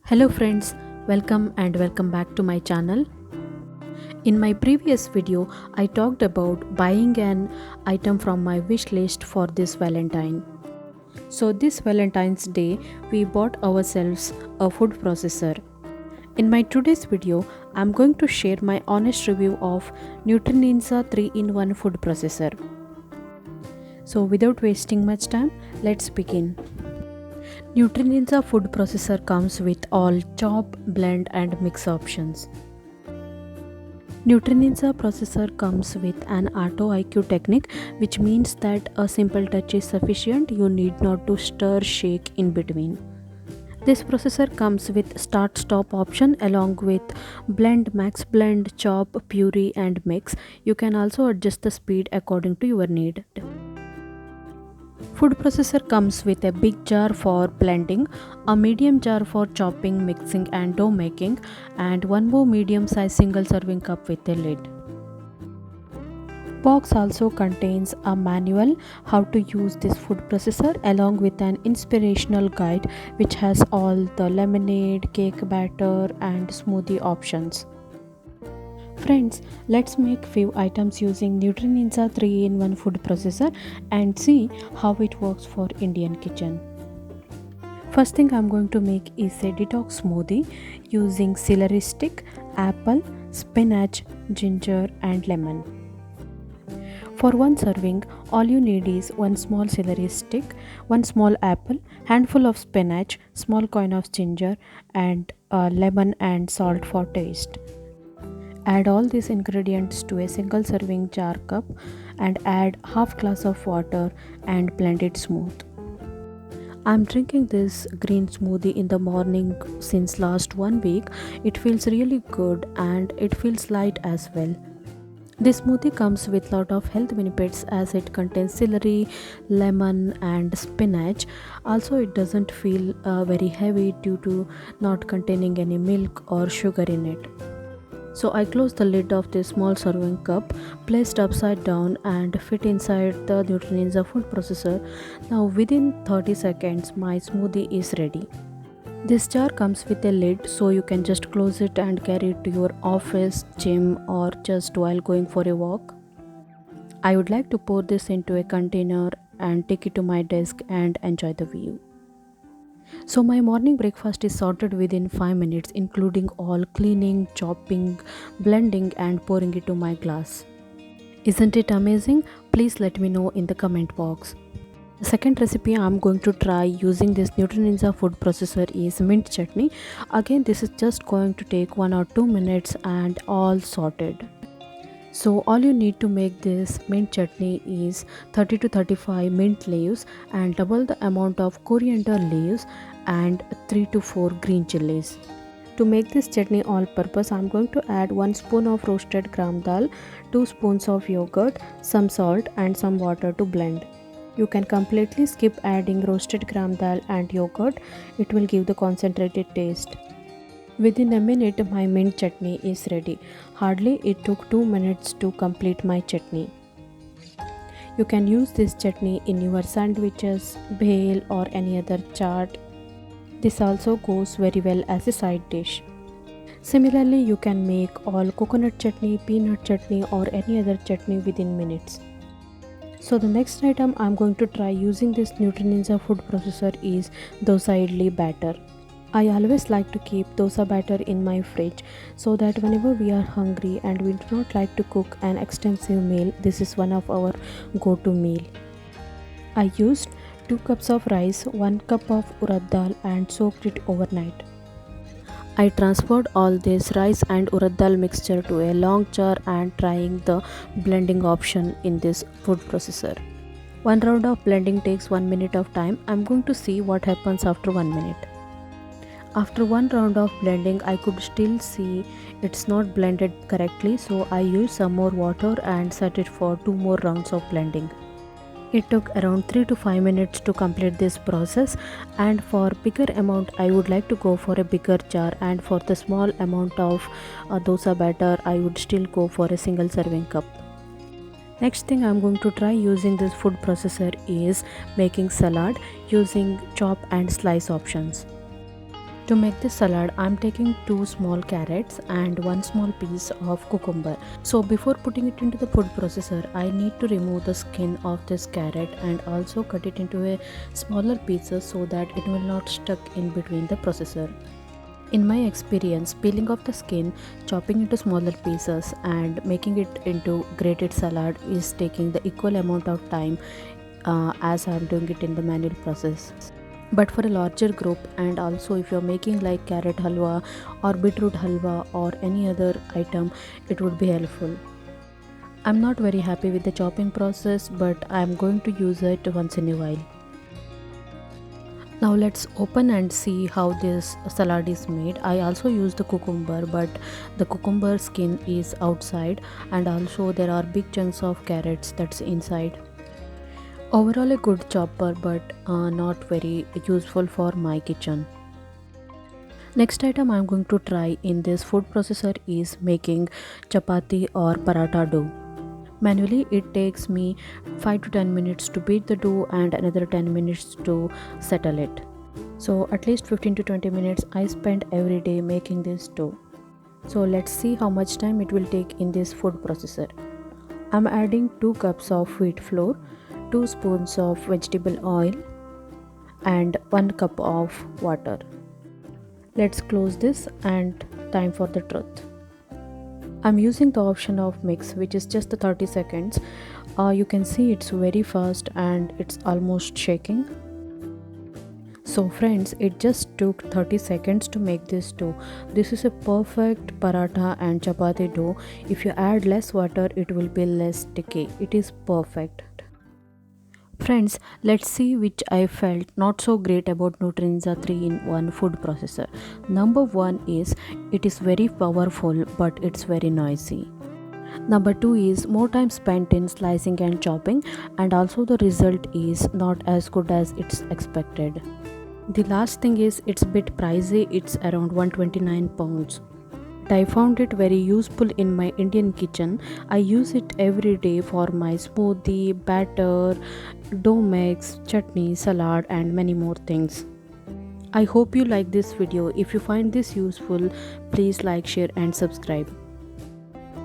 Hello friends, welcome back to my channel. In my previous video, I talked about buying an item from my wish list for this Valentine. So this Valentine's Day, we bought ourselves a food processor. In my today's video, I'm going to share my honest review of Nutri 3-in-1 food processor. So without wasting much time, let's begin. Nutri food processor comes with all chop, blend and mix options. Nutri processor comes with an auto IQ technique, which means that a simple touch is sufficient. You need not to stir shake in between. This processor comes with start stop option along with blend, max blend, chop, puree and mix. You can also adjust the speed according to your need. Food processor comes with a big jar for blending, a medium jar for chopping, mixing and dough making, and one more medium sized single serving cup with a lid. Box also contains a manual how to use this food processor along with an inspirational guide which has all the lemonade, cake batter and smoothie options. Friends, let's make few items using Nutri 3-in-1 food processor and see how it works for Indian kitchen. First thing I'm going to make is a detox smoothie using celery stick, apple, spinach, ginger and lemon. For one serving, all you need is one small celery stick, one small apple, handful of spinach, small coin of ginger and lemon and salt for taste. Add all these ingredients to a single serving jar cup and add half glass of water and blend it smooth. I'm drinking this green smoothie in the morning since last 1 week. It feels really good and it feels light as well. This smoothie comes with lot of health benefits as it contains celery, lemon and spinach. Also it doesn't feel very heavy due to not containing any milk or sugar in it. So I closed the lid of this small serving cup, placed upside down and fit inside the Nutri food processor. Now within 30 seconds my smoothie is ready. This jar comes with a lid so you can just close it and carry it to your office, gym or just while going for a walk. I would like to pour this into a container and take it to my desk and enjoy the view. So my morning breakfast is sorted within 5 minutes, including all cleaning, chopping, blending and pouring it to my glass. Isn't it amazing? Please let me know in the comment box. The second recipe I'm going to try using this Nutri food processor is mint chutney. Again, this is just going to take 1 or 2 minutes and all sorted. So all you need to make this mint chutney is 30 to 35 mint leaves and double the amount of coriander leaves and 3 to 4 green chilies. To make this chutney all purpose, I'm going to add 1 spoon of roasted gram dal, 2 spoons of yogurt, some salt and some water to blend. You can completely skip adding roasted gram dal and yogurt. It will give the concentrated taste. Within a minute my mint chutney is ready. Hardly it took 2 minutes to complete my chutney. You can use this chutney in your sandwiches, bhel or any other chaat. This also goes very well as a side dish. Similarly, you can make all coconut chutney, peanut chutney or any other chutney within minutes. So the next item I'm going to try using this Nutri food processor is Dosa Idli batter. I always like to keep dosa batter in my fridge so that whenever we are hungry and we do not like to cook an extensive meal, this is one of our go-to meal. I used 2 cups of rice, 1 cup of urad dal and soaked it overnight. I transferred all this rice and urad dal mixture to a long jar and trying the blending option in this food processor. One round of blending takes 1 minute of time. I'm going to see what happens after 1 minute. After one round of blending, I could still see it's not blended correctly, so I used some more water and set it for 2 more rounds of blending. It took around 3 to 5 minutes to complete this process, and for bigger amount I would like to go for a bigger jar, and for the small amount of dosa batter I would still go for a single serving cup. Next thing I'm going to try using this food processor is making salad using chop and slice options. To make this salad, I'm taking 2 small carrots and 1 small piece of cucumber. So before putting it into the food processor, I need to remove the skin of this carrot and also cut it into a smaller pieces so that it will not stuck in between the processor. In my experience, peeling off the skin, chopping into smaller pieces and making it into grated salad is taking the equal amount of time as I'm doing it in the manual process. But for a larger group, and also if you're making like carrot halwa or beetroot halwa or any other item, it would be helpful. I'm not very happy with the chopping process, but I'm going to use it once in a while. Now let's open and see how this salad is made. I also use the cucumber, but the cucumber skin is outside, and also there are big chunks of carrots that's inside. Overall a good chopper, but not very useful for my kitchen. Next item I'm going to try in this food processor is making chapati or paratha dough. Manually it takes me 5 to 10 minutes to beat the dough and another 10 minutes to settle it. So at least 15 to 20 minutes I spend every day making this dough. So let's see how much time it will take in this food processor. I'm adding 2 cups of wheat flour, 2 spoons of vegetable oil and 1 cup of water. Let's close this and time for the truth. I'm using the option of mix, which is just the 30 seconds. You can see it's very fast and it's almost shaking. So friends, it just took 30 seconds to make this dough. This is a perfect paratha and chapati dough. If you add less water, it will be less sticky. It is perfect. Friends, let's see which I felt not so great about Nutri 3-in-1 food processor. Number 1 is it is very powerful but it's very noisy. Number 2 is more time spent in slicing and chopping, and also the result is not as good as it's expected. The last thing is it's a bit pricey, it's around 129 pounds. I found it very useful in my Indian kitchen. I use it every day for my smoothie, batter, dough mix, chutney, salad and many more things. I hope you like this video. If you find this useful, please like, share and subscribe.